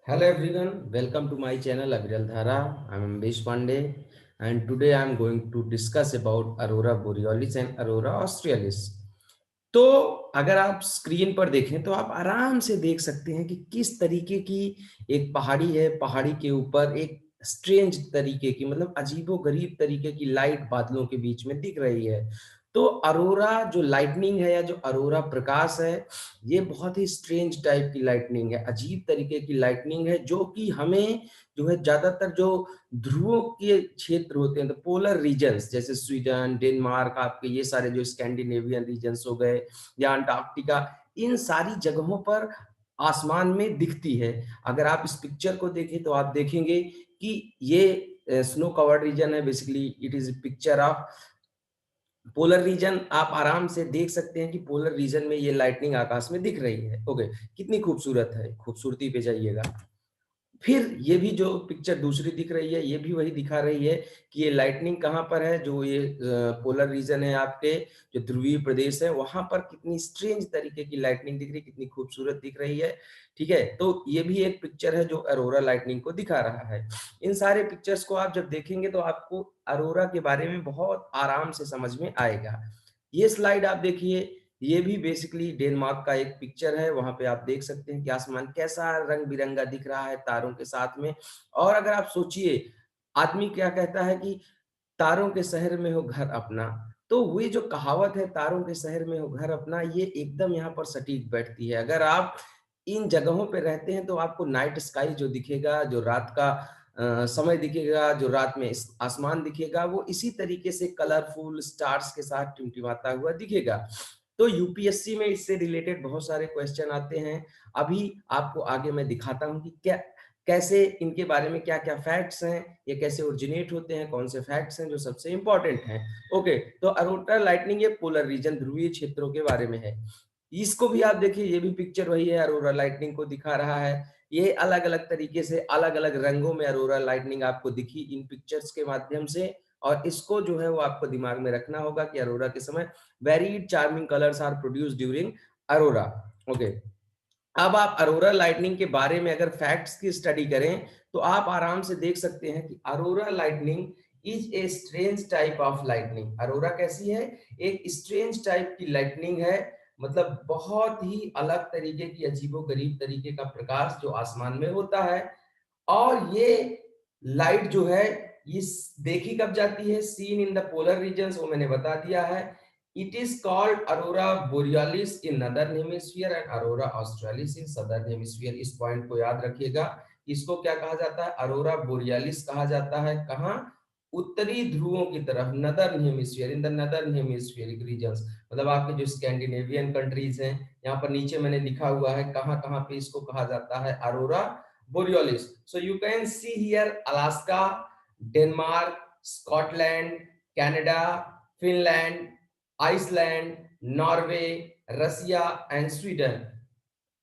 Hello everyone, welcome to my channel Aviral Dhara. I am Ambesh Pandey and today I am going to discuss about Aurora Borealis and Aurora Australis. तो अगर आप screen पर देखें तो आप आराम से देख सकते हैं कि किस तरीके की एक पहाड़ी है। पहाड़ी के ऊपर एक स्ट्रेंज तरीके की मतलब अजीबो-गरीब तरीके की लाइट बादलों के बीच में दिख रही है। तो अरोरा जो लाइटनिंग है या जो अरोरा प्रकाश है, ये बहुत ही स्ट्रेंज टाइप की लाइटनिंग है, अजीब तरीके की लाइटनिंग है जो कि हमें जो है ज़्यादातर जो ध्रुवों के क्षेत्र होते हैं, तो पोलर रीजन्स जैसे स्वीडन, डेनमार्क, आपके ये सारे जो स्कैंडिनेवियन रीजन्स हो गए या अंटार्कटिका, इन सारी जगहों पर आसमान में दिखती है। अगर आप इस पिक्चर को देखें तो आप देखेंगे कि ये स्नो कवर्ड रीजन है। Basically it is a picture of polar region. आप आराम से देख सकते हैं कि पोलर रीजन में ये लाइटनिंग आकाश में दिख रही है। ओके, कितनी खूबसूरत है, खूबसूरती पे जाइएगा। फिर ये भी जो पिक्चर दूसरी दिख रही है, ये भी वही दिखा रही है कि ये लाइटनिंग कहाँ पर है, जो ये पोलर रीजन है आपके, जो ध्रुवीय प्रदेश है, वहाँ पर कितनी स्ट्रेंज तरीके की लाइटनिंग दिख रही है, कितनी खूबसूरत दिख रही है, ठीक है? तो ये भी एक पिक्चर है जो अरोरा लाइटनिंग को दिखा रहा है। इन सारे पिक्चर्स को आप जब देखेंगे तो आपको अरोरा के बारे में बहुत आराम से समझ में आएगा। ये स्लाइड आप देखिए, ये भी बेसिकली डेनमार्क का एक पिक्चर है। वहाँ पे आप देख सकते हैं कि आसमान कैसा रंग-बिरंगा दिख रहा है तारों के साथ में। और अगर आप सोचिए, आदमी क्या कहता है कि तारों के शहर में हो घर अपना, तो वो जो कहावत है तारों के शहर में हो घर अपना, ये एकदम यहाँ पर सटीक बैठती है। अगर आप इन जगहों पे रहते हैं तो आपको नाइट स्काई जो दिखेगा, जो रात का समय दिखेगा, जो रात में इस आसमान दिखेगा, वो इसी तरीके से कलरफुल स्टार्स के साथ टिमटिमाता हुआ दिखेगा। तो यूपीएससी में इससे रिलेटेड बहुत सारे क्वेश्चन आते हैं। अभी आपको आगे मैं दिखाता हूँ कि क्या कैसे इनके बारे में क्या-क्या फैक्ट्स हैं, ये कैसे ओरिजिनेट होते हैं, कौन से फैक्ट्स हैं जो सबसे इम्पोर्टेंट हैं। ओके, तो अरोरा लाइटनिंग ये पोलर रीजन ध्रुवीय क्षेत्रों के बारे में है। इसको भी आप देखिए, ये भी पिक्चर वही है, अरोरा लाइटनिंग को दिखा रहा है। ये अलग-अलग तरीके से अलग-अलग रंगों में अरोरा लाइटनिंग आपको दिखी इन पिक्चर्स के माध्यम से। और इसको जो है वो आपको दिमाग में रखना होगा कि अरोरा के समय very charming colours are produced during aurora. Okay, अब आप अरोरा लाइटनिंग के बारे में अगर फैक्ट्स की स्टडी करें तो आप आराम से देख सकते हैं कि Arora lightning is a strange type of lightning. Arora कैसी है? एक स्ट्रेंज टाइप की लाइटनिंग है, मतलब बहुत ही अलग तरीके की अजीबो-गरीब तरीके का प्रकाश जो आसमान में होता है। और ये लाइट जो है इस देखी कब जाती है? Seen in the polar regions, वो मैंने बता दिया है। It is called aurora borealis in northern hemisphere and aurora australis in southern hemisphere. इस पॉइंट को याद रखिएगा। इसको क्या कहा जाता है? अरोरा बोरियालिस कहा जाता है। कहाँ? उत्तरी ध्रुवों की तरफ, northern hemisphere, in the northern hemispheric regions, मतलब आपके जो स्कैंडिनेवियन कंट्रीज हैं, यहाँ पर नीचे मैंने लिखा हुआ है कहाँ कहाँ पे इसको कहा जाता है Arora बोरियोलिस। So you can see here Alaska, Denmark, Scotland, Canada, Finland, Iceland, Norway, Russia, and Sweden.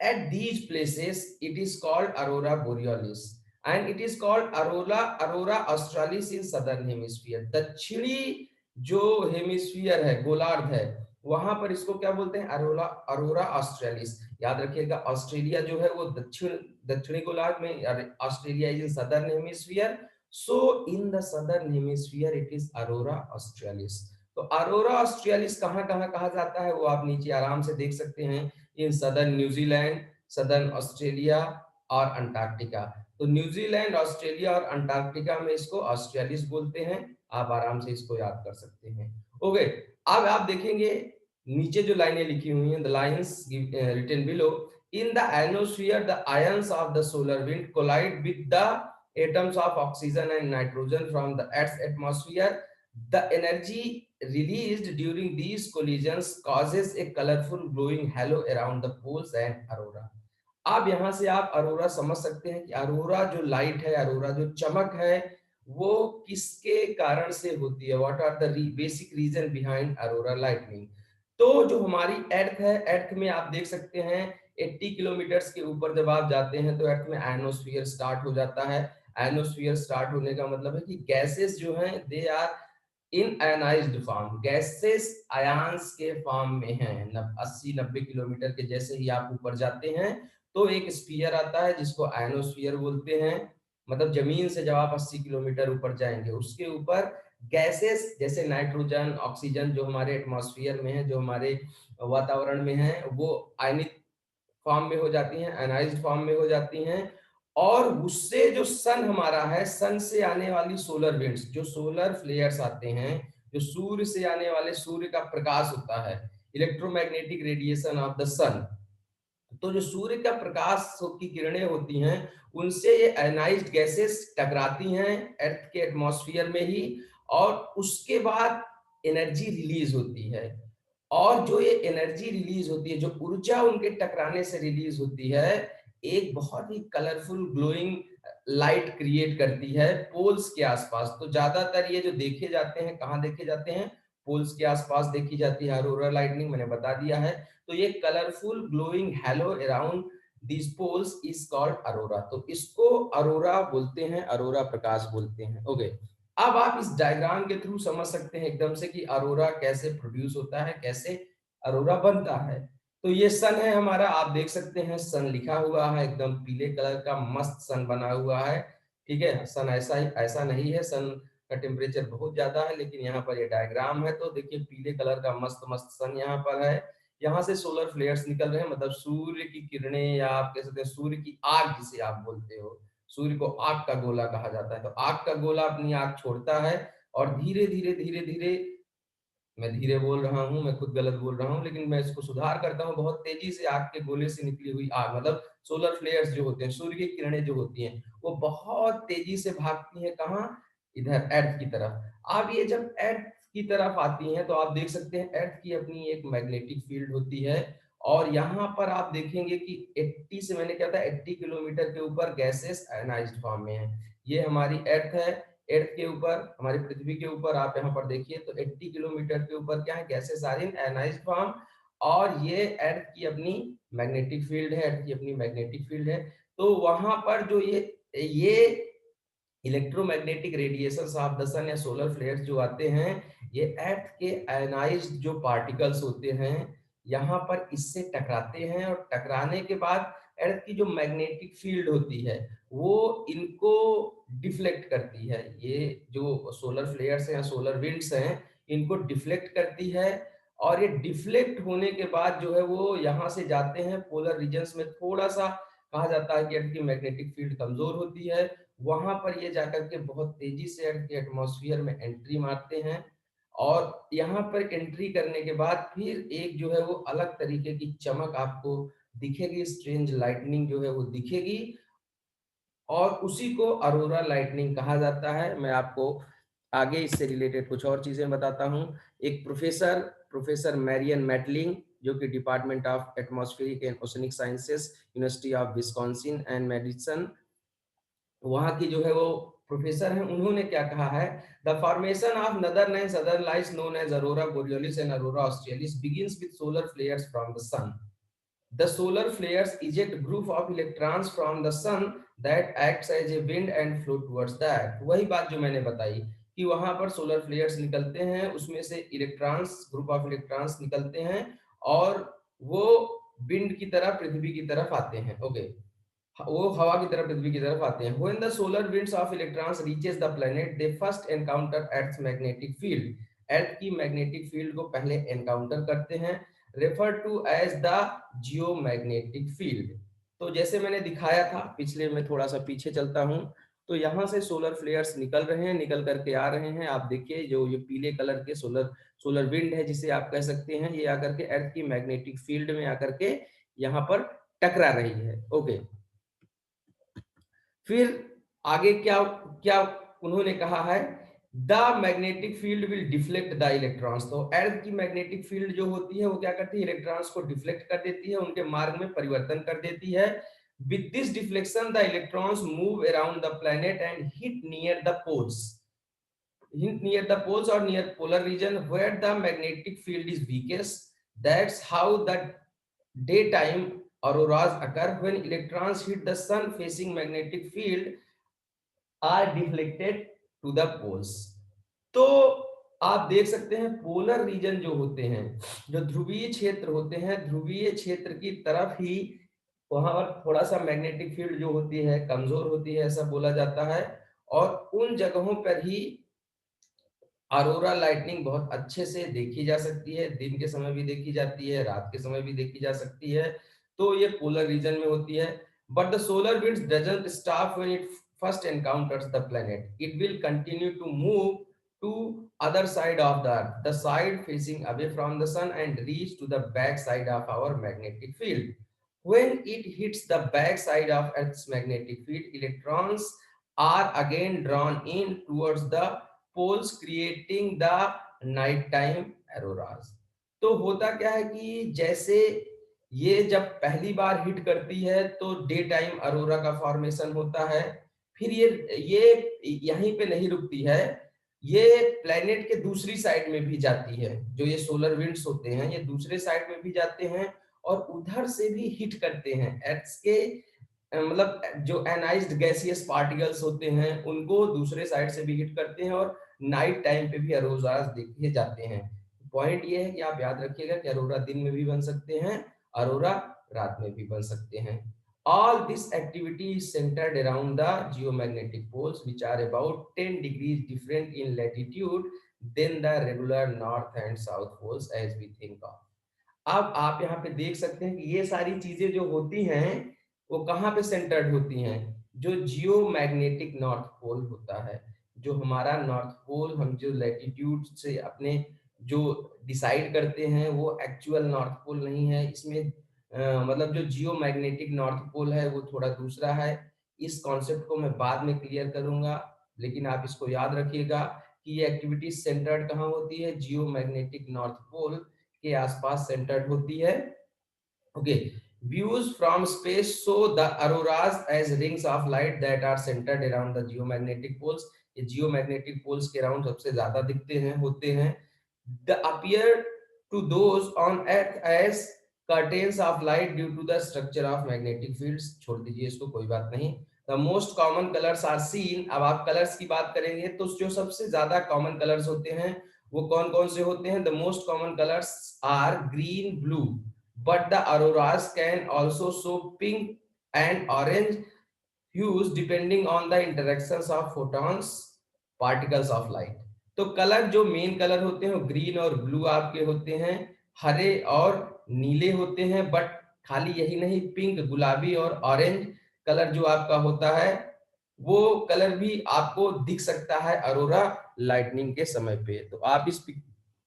At these places, it is called Aurora Borealis, and it is called Aurora Australis in Southern Hemisphere. दक्षिणी जो hemisphere है, गोलार्ध है, वहां पर इसको क्या बोलते हैं? अरोरा अरोरा ऑस्ट्रेलिस। याद रखिएगा, ऑस्ट्रेलिया जो है वो दक्षिणी गोलार्ध में, Australia is in southern hemisphere. So in the southern hemisphere it is Arora australis. तो अरोरा ऑस्ट्रेलिस कहाँ कहाँ कहा जाता है वो आप नीचे आराम से देख सकते हैं। In southern New Zealand, southern Australia और अंटार्कटिका। तो न्यूजीलैंड, ऑस्ट्रेलिया और अंटार्कटिका में इसको ऑस्ट्रेलिस बोलते हैं। आप आराम से इसको याद कर सकते हैं। ओके, अब आप देखेंगे नीचे जो लाइनें लिखी हुई हैं, the lines written below, in the ionosphere the ions of the solar wind collide with the atoms of oxygen and nitrogen from the earth's atmosphere. The energy released during these collisions causes a colorful glowing halo around the poles and aurora. अब यहां से आप अरोरा समझ सकते हैं कि अरोरा जो light है, अरोरा जो चमक है, वो किसके कारण से होती है। What are the basic reason behind aurora lightning. तो जो हमारी अर्थ है, अर्थ में आप देख सकते हैं 80 किलोमीटर के ऊपर जब आप जाते हैं तो अर्थ में आयनोस्फीयर स्टार्ट हो जाता है। आयनोस्फीयर स्टार्ट होने का मतलब है कि गैसेस जो हैं they are in ionised form, gases ions के फॉर्म में हैं। 80-90 किलोमीटर के जैसे ही आप ऊपर जाते हैं तो एक स्फीयर आता है जिसको आयनोस्फीयर बोलते हैं, मतलब जमीन से जब आप 80 किलोमीटर ऊपर जाएंगे उसके ऊपर गैसेस जैसे नाइट्रोजन, ऑक्सीजन जो हमारे एटमॉस्फेयर में है, जो हमारे वातावरण में है, वो आयनित फॉर्म में हो जाती हैं, आयनाइज्ड फॉर्म में हो जाती हैं। और उससे जो सन हमारा है, सन से आने वाली सोलर विंड्स, जो सोलर फ्लेयर्स आते हैं, जो सूर्य से आने वाले सूर्य का प्रकाश होता है, इलेक्ट्रोमैग्नेटिक रेडिएशन ऑफ द सन, तो जो सूर्य का प्रकाश की किरणें होती हैं उनसे ये आयनाइज्ड गैसेस टकराती हैं अर्थ के एटमॉस्फेयर में ही, और उसके बाद एनर्जी रिलीज होती है। और जो ये एनर्जी रिलीज होती है, जो ऊर्जा उनके टकराने से रिलीज होती है, एक बहुत ही कलरफुल ग्लोइंग लाइट क्रिएट करती है पोल्स के आसपास। तो ज्यादातर ये जो देखे जाते हैं, कहाँ देखे जाते हैं? पोल्स के आसपास देखी जाती है अरोरा लाइटनिंग, मैंने बता दिया है। तो ये colourful glowing halo around this poles is called aurora. तो इसको अरोरा बोलते हैं, अरोरा प्रकाश बोलते हैं। ओके, अब आप इस डायग्राम के थ्रू समझ सकते हैं एकदम से कि अरोरा कैसे प्रोड्यूस होता है, कैसे अरोरा बनता है। तो ये सन है हमारा, आप देख सकते हैं सन लिखा हुआ है, एकदम पीले कलर का मस्त सन बना हुआ है। ठीक है, सन ऐसा ही ऐसा नहीं है, सन का टेम्परेचर बहुत ज्यादा है, लेकिन यहाँ पर ये डायग्राम है तो देखिए पीले कलर का मस्त मस्त सन यहाँ पर है। यहाँ से सोलर फ्लेयर्स निकल रहे हैं, मतलब सूर्य की किरणें, या आप कह सकते हैं सूर्य की आग जिसे आप बोलते हो। सूर्य को आग का गोला कहा जाता है, तो आग का गोला अपनी आग छोड़ता है और धीरे धीरे धीरे धीरे, मैं धीरे बोल रहा हूँ, मैं खुद गलत बोल रहा हूँ, लेकिन मैं इसको सुधार करता हूँ, बहुत तेजी से आग के गोले से निकली हुई आग, मतलब सोलर फ्लेयर्स जो होते हैं, सूर्य की किरणें जो होती हैं, वो बहुत तेजी से भागती हैं कहाँ? इधर अर्थ की तरफ। अब ये जब अर्थ की तरफ आती हैं तो आप देख सकते हैं अर्थ की अपनी एक मैग्नेटिक फील्ड होती है। और यहाँ पर आप देखेंगे कि 80 से, मैंने क्या था, 80 किलोमीटर के ऊपर गैसेस आयनाइज्ड फॉर्म में है। ये हमारी अर्थ है, अर्थ के ऊपर, हमारी पृथ्वी के ऊपर आप यहाँ पर देखिए तो 80 किलोमीटर के ऊपर क्या है? Gases are in ionised form. और ये अर्थ की अपनी मैग्नेटिक फील्ड है, अर्थ की अपनी मैग्नेटिक फील्ड है। तो वहां पर जो ये इलेक्ट्रोमैग्नेटिक रेडिएशंस ऑफ द सन या सोलर फ्लेयर्स जो आते हैं, ये अर्थ के आयनाइज्ड जो पार्टिकल्स होते हैं यहाँ पर इससे टकराते हैं, और टकराने के बाद अर्थ की जो मैग्नेटिक फील्ड होती है वो इनको डिफ्लेक्ट करती है। ये जो सोलर फ्लेयर्स हैं या सोलर विंड्स हैं, इनको डिफ्लेक्ट करती है। और ये डिफ्लेक्ट होने के बाद जो है वो यहाँ से जाते हैं पोलर रीजन्स में, थोड़ा सा कहा जाता है कि अर्थ की मैग्नेटिक फील्ड कमजोर होती है, वहां पर ये जाकर के बहुत तेजी से अर्थ के एटमॉस्फेयर में एंट्री मारते हैं। और यहाँ पर एंट्री करने के बाद फिर एक जो है वो अलग तरीके की चमक आपको दिखेगी, स्ट्रेंज लाइटनिंग जो है वो दिखेगी, और उसी को अरोरा लाइटनिंग कहा जाता है। मैं आपको आगे इससे रिलेटेड कुछ और चीजें बताता हूँ। एक प्रोफेसर मैरियन मैटलिंग, जो कि department of atmospheric and oceanic sciences, university of Wisconsin and Madison, वहां की जो है वो प्रोफेसर हैं, उन्होंने क्या कहा है? The formation of northern and southern lights known as aurora borealis and aurora australis begins with solar flares from the sun. The solar flares eject group of electrons from the sun that acts as a wind and flow towards that। वही बात जो मैंने बताई कि वहां पर solar flares निकलते हैं, उसमें से इलेक्ट्रॉन्स, ग्रुप ऑफ इलेक्ट्रॉन्स निकलते हैं और वो विंड की तरह पृथ्वी की तरफ आते हैं। ओके, वो हवा की तरफ पृथ्वी की तरफ आते हैं। When the solar winds of electrons reaches the planet, they first encounter Earth's magnetic field। अर्थ की मैग्नेटिक फील्ड को पहले एनकाउंटर करते हैं, refer to as the geomagnetic field. तो जैसे मैंने दिखाया था पिछले में, थोड़ा सा पीछे चलता हूं, तो यहाँ से सोलर फ्लेयर्स निकल रहे हैं, निकल करके आ रहे हैं। आप देखिए जो ये पीले कलर के सोलर विंड है जिसे आप कह सकते हैं, ये आकर के अर्थ की मैग्नेटिक फील्ड में आकर के यहाँ पर टकरा रही है। ओके, फिर आगे क्या क्या उन्होंने कहा है? The magnetic field will deflect the electrons. तो अर्थ की मैग्नेटिक फील्ड जो होती है वो क्या करती है? इलेक्ट्रॉन्स को डिफ्लेक्ट कर देती है, उनके मार्ग में परिवर्तन कर देती है। With this deflection the electrons move around the planet and hit near the poles, or near polar region where the magnetic field is weakest। That's how the daytime auroras occur when electrons hit the sun facing magnetic field are deflected to the poles। तो आप देख सकते हैं polar region जो होते हैं, जो ध्रुवीय क्षेत्र होते हैं, ध्रुवीय क्षेत्र की तरफ ही वहां पर थोड़ा सा मैग्नेटिक फील्ड जो होती है कमजोर होती है, ऐसा बोला जाता है। और उन जगहों पर ही अरोरा लाइटनिंग बहुत अच्छे से देखी जा सकती है। दिन के समय भी देखी जाती है, रात के समय भी देखी जा सकती है। तो ये पोलर रीजन में होती है। But the solar winds doesn't stop when it first encounters the planet, it will continue to move to other side of the earth, the side facing away from the sun, and reach to the back side of our magnetic field. When it hits the back side of Earth's magnetic field, electrons are again drawn in towards the poles, creating the nighttime auroras। तो होता क्या है कि जैसे ये जब पहली बार hit करती है तो डे टाइम अरोरा का फॉर्मेशन होता है। फिर ये यहीं पे नहीं रुकती है, ये प्लेनेट के दूसरी साइड में भी जाती है। जो ये सोलर विंड्स होते हैं ये दूसरे साइड में भी जाते हैं और उधर से भी हिट करते हैं अर्थ के मतलब जो एनाइज्ड गैसियस पार्टिकल्स होते हैं उनको दूसरे साइड से भी हिट करते हैं, और नाइट टाइम पे भी अरोरास देखे जाते हैं। पॉइंट ये है कि आप याद रखिएगा कि अरोरा दिन में भी बन सकते हैं, अरोरा रात में भी बन सकते हैं। All this activity is centered around the geomagnetic poles, which are about 10 degrees different in latitude than the regular north and south poles as we think of। अब आप यहाँ पे देख सकते हैं कि ये सारी चीजें जो होती हैं वो कहाँ पे सेंटर्ड होती हैं, जो जियो मैग्नेटिक नॉर्थ पोल होता है। जो हमारा नॉर्थ पोल हम जो लैटिट्यूड से अपने जो डिसाइड करते हैं वो एक्चुअल नॉर्थ पोल नहीं है, इसमें मतलब जो जियो मैग्नेटिक नॉर्थ पोल है वो थोड़ा दूसरा है। इस कॉन्सेप्ट को मैं बाद में क्लियर करूंगा, लेकिन आप इसको याद रखिएगा कि ये एक्टिविटी सेंटर्ड कहाँ होती है, जियो मैग्नेटिक नॉर्थ पोल के आसपास सेंटर्ड होती है। Okay, views from space show the auroras as rings of light that are centered around the geomagnetic poles। ये geomagnetic poles के अराउंड सबसे ज्यादा दिखते हैं होते हैं। The appear to those on earth as curtains of light due to the structure of magnetic fields। छोड़ दीजिए इसको, कोई बात नहीं। The most common colors are seen। अब आप कलर्स की बात करेंगे तो जो सबसे ज्यादा कॉमन कलर्स होते हैं वो कौन कौन से होते हैं। The most common colors are green, blue, but the auroras can also show pink and orange hues depending on the interactions of photons, particles of light। तो कलर जो मेन कलर होते हैं वो ग्रीन और ब्लू आपके होते हैं, हरे और नीले होते हैं। बट खाली यही नहीं, पिंक, गुलाबी और ऑरेंज कलर जो आपका होता है वो कलर भी आपको दिख सकता है अरोरा लाइटनिंग के समय पे। तो आप इस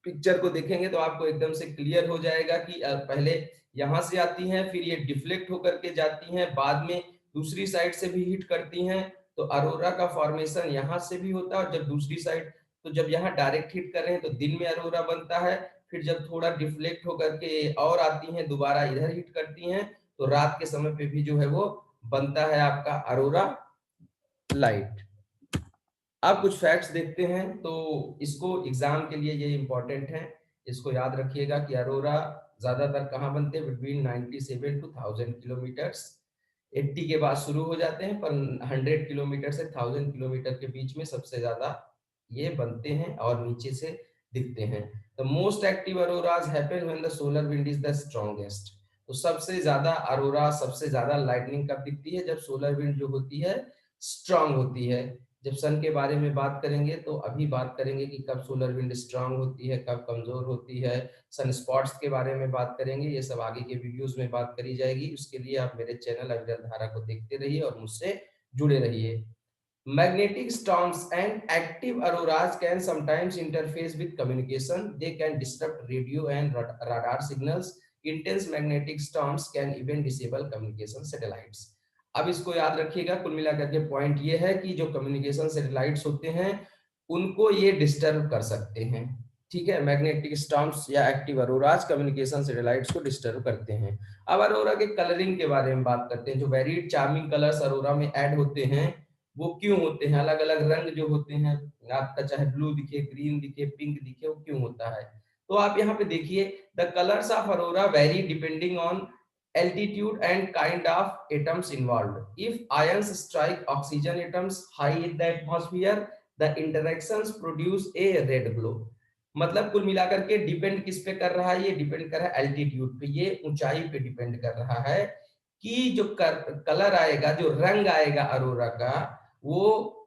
पिक्चर को देखेंगे तो आपको एकदम से क्लियर हो जाएगा कि पहले यहाँ से आती हैं, फिर ये डिफ्लेक्ट होकर के जाती हैं, बाद में दूसरी साइड से भी हिट करती हैं। तो अरोरा का फॉर्मेशन यहाँ से भी होता है, और जब दूसरी साइड, तो जब यहाँ डायरेक्ट हिट कर रहे हैं तो दिन में अरोरा बनता है, फिर जब थोड़ा डिफ्लेक्ट होकर के और आती हैं दोबारा इधर हिट करती हैं तो रात के समय पे भी जो है वो बनता है आपका अरोरा लाइट। अब कुछ फैक्ट्स देखते हैं, तो इसको एग्जाम के लिए ये इंपॉर्टेंट है, इसको याद रखिएगा कि अरोरा ज्यादातर कहाँ बनते हैं, बिटवीन 97 टू 1000 किलोमीटर्स। 80 के बाद शुरू हो जाते हैं, पर 100 किलोमीटर से 1000 किलोमीटर के बीच में सबसे ज्यादा ये बनते हैं और नीचे से दिखते हैं। The most active auroras happen when the solar wind is the strongest. तो सबसे ज्यादा अरोरा, सबसे ज्यादा लाइटनिंग कब दिखती है, जब सोलर विंड जो होती है स्ट्रांग होती है। जब सन के बारे में बात करेंगे तो अभी बात करेंगे कि कब सोलर विंड स्ट्रांग होती है, कब कमजोर होती है। सन स्पॉट्स के बारे में बात करेंगे, ये सब आगे के वीडियोस में बात करी जाएगी। उसके लिए आप मेरे चैनल अविरल धारा को देखते रहिए और मुझसे जुड़े रहिए। Magnetic storms and active auroras can sometimes interface with communication. They can disrupt radio and radar signals. Intense magnetic storms can even disable communication satellites। अब इसको याद रखिएगा, कुल मिलाकर के पॉइंट ये है कि जो कम्युनिकेशन सैटेलाइट्स होते हैं उनको ये डिस्टर्ब कर सकते हैं। ठीक है, मैग्नेटिक स्टॉर्म्स या एक्टिव अरोराज कम्युनिकेशन सैटेलाइट्स को डिस्टर्ब करते हैं। अब अरोरा के कलरिंग के बारे में बात करते हैं। जो वेरिड चार्मिंग कलर्स अरोरा में ऐड होते हैं वो क्यों होते हैं, अलग अलग रंग जो होते हैं आपका, चाहे ब्लू दिखे, ग्रीन दिखे, पिंक दिखे, वो क्यों होता है। तो आप यहाँ पे देखिए, the colours of Arora very depending on altitude and kind of atoms involved. If ions strike oxygen atoms high in the atmosphere, the interactions produce a red glow। मतलब कुल मिलाकर के डिपेंड किस पे कर रहा है, ये डिपेंड कर रहा है एल्टीट्यूड पे, ये ऊंचाई पे डिपेंड कर रहा है कि जो कलर आएगा, जो रंग आएगा अरोरा का, वो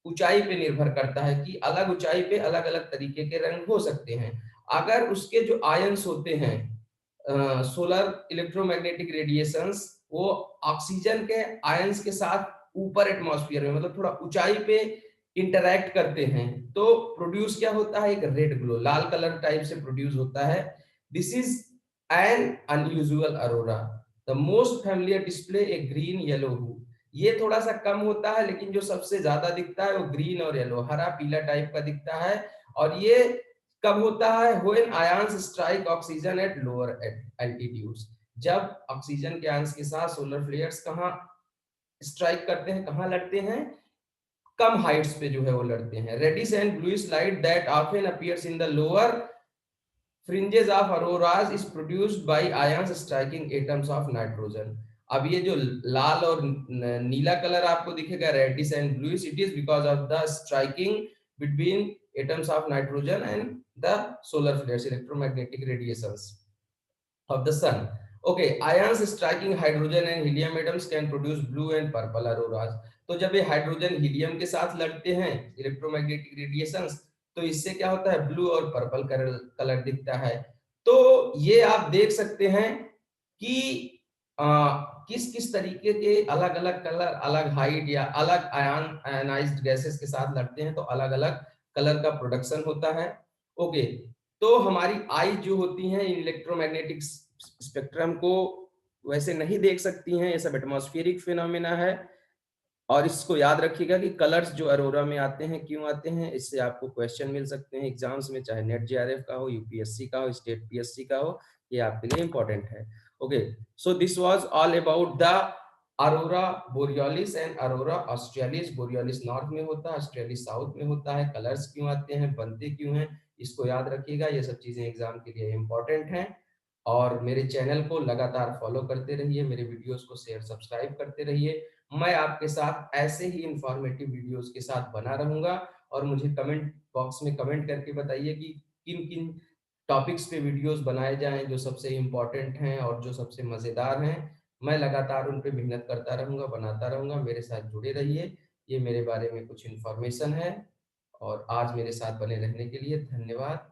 ऊंचाई पे निर्भर करता है कि अलग ऊंचाई पे अलग अलग तरीके के रंग हो सकते हैं। अगर उसके जो आयंस होते हैं, सोलर इलेक्ट्रोमैग्नेटिक रेडिएशंस, वो ऑक्सीजन के आयंस के साथ ऊपर एटमॉस्फेयर में, मतलब थोड़ा ऊंचाई पे इंटरैक्ट करते हैं, तो प्रोड्यूस क्या होता है, एक रेड ग्लो, लाल कलर टाइप से प्रोड्यूस होता है। This is an unusual aurora. The most familiar display a green yellow hue. ये थोड़ा सा कम होता है, लेकिन जो सबसे ज्यादा दिखता है वो ग्रीन और येलो, हरा पीला टाइप का दिखता है। और ये कब होता है, when ions strike oxygen at lower altitudes. जब ऑक्सीजन के आयंस के साथ सोलर फ्लेयर्स कहाँ स्ट्राइक करते हैं, कहाँ लड़ते हैं, कम हाइट्स पे जो है वो लड़ते हैं। Reddish and bluish light that often appears in the lower fringes of auroras is produced by ions striking atoms of nitrogen। अब ये जो लाल और नीला कलर आपको दिखेगा, reddish and bluish, it is because of the striking between atoms of nitrogen and the solar flares, electromagnetic radiations of the sun। Okay, ions striking hydrogen and helium atoms can produce blue and purple auroras। तो जब ये hydrogen helium के साथ लड़ते हैं, electromagnetic radiations, तो इससे क्या होता है, ब्लू और पर्पल कलर दिखता है। तो ये आप देख सकते हैं कि किस किस तरीके के अलग अलग कलर, अलग हाइट या अलग आयनाइज्ड गैसेस के साथ लड़ते हैं, तो अलग अलग कलर का प्रोडक्शन होता है। ओके, तो हमारी आई जो होती हैं इलेक्ट्रोमैग्नेटिक स्पेक्ट्रम को वैसे नहीं देख सकती हैं, ये सब एटमॉस्फेरिक फिनोमेना है। और इसको याद रखिएगा कि कलर्स जो अरोरा में आते हैं क्यों आते हैं, इससे आपको क्वेश्चन मिल सकते हैं एग्जाम्स में, चाहे नेट जेआरएफ का हो, यूपीएससी का हो, स्टेट पीएससी का हो, ये आपके लिए इंपॉर्टेंट है। Okay, so this was all about the aurora borealis and aurora australis. Borealis north में होता है, ऑस्ट्रेलिस साउथ में होता है। कलर्स क्यों आते हैं, बनते क्यों हैं, इसको याद रखिएगा, ये सब चीजें एग्जाम के लिए इंपॉर्टेंट हैं। और मेरे चैनल को लगातार फॉलो करते रहिए, मेरे वीडियोस को शेयर सब्सक्राइब करते रहिए। मैं आपके साथ ऐसे ही इंफॉर्मेटिव वीडियोस के साथ बना रहूंगा। और मुझे कमेंट बॉक्स में कमेंट करके बताइए कि किन किन टॉपिक्स पे वीडियोस बनाए जाएं, जो सबसे इम्पोर्टेंट हैं और जो सबसे मजेदार हैं। मैं लगातार उन पे मेहनत करता रहूंगा, बनाता रहूंगा, मेरे साथ जुड़े रहिए। ये मेरे बारे में कुछ इन्फॉर्मेशन है, और आज मेरे साथ बने रहने के लिए धन्यवाद।